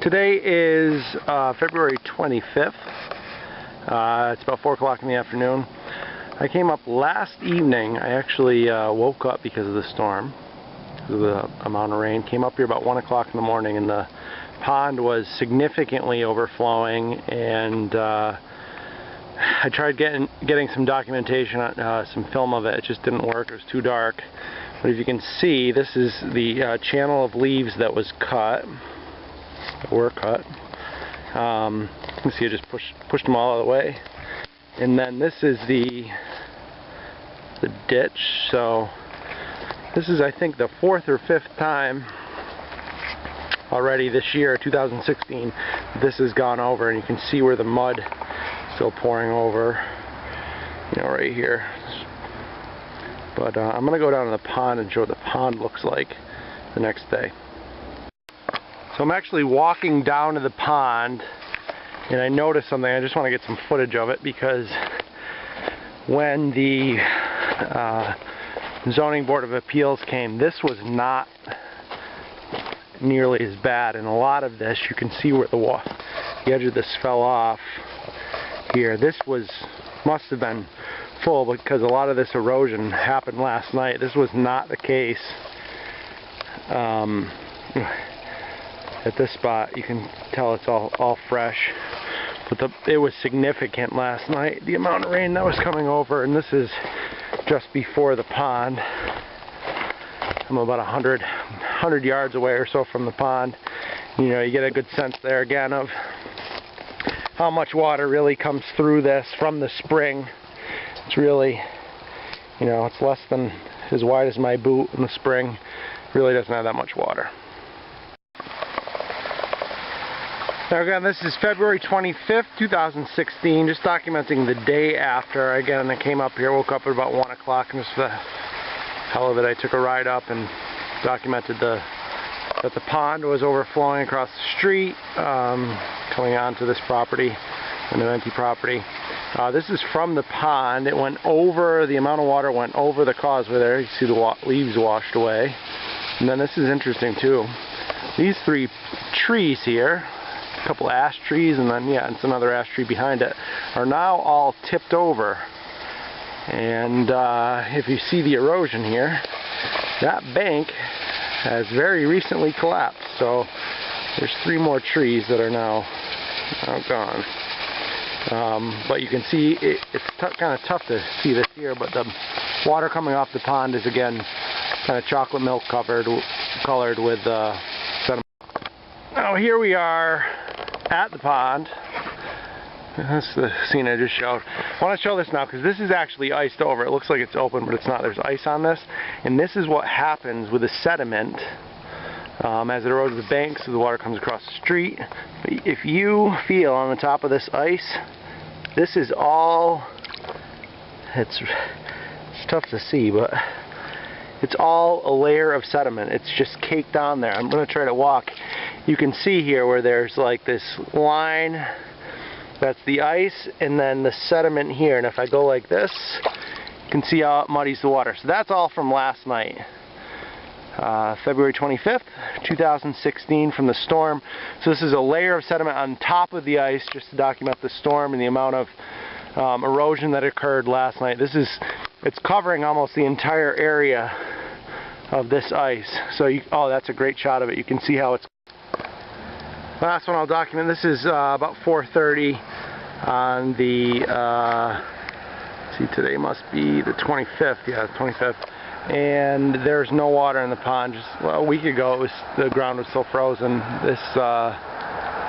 Today is February 25th. It's about 4 o'clock in the afternoon. I came up last evening. I actually woke up because of the storm, because of the amount of rain. Came up here about 1 o'clock in the morning, and the pond was significantly overflowing, and I tried getting some documentation on some film of it. It just didn't work. It was too dark. But if you can see, this is the channel of leaves that was cut. You can see I just pushed them all out of the way. And then this is the ditch. So this is, I think, the 4th or 5th time already this year, 2016, this has gone over, and you can see where the mud is still pouring over, you know, right here. But I'm going to go down to the pond and show what the pond looks like the next day. So I'm actually walking down to the pond, and I noticed something. I just want to get some footage of it, because when the Zoning Board of Appeals came, this was not nearly as bad. And a lot of this, you can see where the edge of this fell off here. This must have been full, because a lot of this erosion happened last night. This was not the case at this spot. You can tell it's all fresh, but it was significant last night, the amount of rain that was coming over. And this is just before the pond. I'm about 100 yards away or so from the pond. You know, you get a good sense there again of how much water really comes through this from the spring. It's really, you know, it's less than as wide as my boot in the spring. It really doesn't have that much water. Now again, this is February 25th, 2016, just documenting the day after. Again, I came up here, woke up at about 1 o'clock, and just for the hell of it, I took a ride up and documented that the pond was overflowing across the street, coming onto this property, an empty property. This is from the pond. It went over, the amount of water went over the causeway there. You see the leaves washed away. And then this is interesting too. These 3 trees here, a couple ash trees, and then it's another ash tree behind it, are now all tipped over. And if you see the erosion here, that bank has very recently collapsed. So there's 3 more trees that are now gone. But you can see it's kind of tough to see this here, but the water coming off the pond is again kind of chocolate milk colored with sediment. Now here we are at the pond. That's the scene I just showed. I want to show this now because this is actually iced over. It looks like it's open, but it's not. There's ice on this, and this is what happens with the sediment as it erodes the banks, so the water comes across the street. If you feel on the top of this ice, this is all, it's tough to see, but it's all a layer of sediment. It's just caked on there. I'm going to try to walk. You can see here where there's like this line, that's the ice, and then the sediment here. And if I go like this, you can see how it muddies the water. So that's all from last night. February 25th, 2016, from the storm. So this is a layer of sediment on top of the ice, just to document the storm and the amount of erosion that occurred last night. It's covering almost the entire area of this ice. So that's a great shot of it. You can see how it's. Last one I'll document. This is about 4:30 on the. See, today must be the 25th. Yeah, the 25th. And there's no water in the pond. Just a week ago, the ground was still frozen.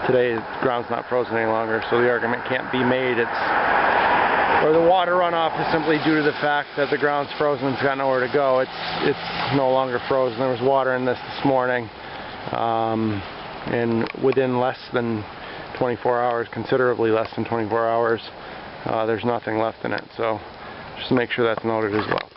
Today, the ground's not frozen any longer, so the argument can't be made. Or the water runoff is simply due to the fact that the ground's frozen and it's got nowhere to go. It's no longer frozen. There was water in this morning, and within less than 24 hours, considerably less than 24 hours, there's nothing left in it. So just to make sure that's noted as well.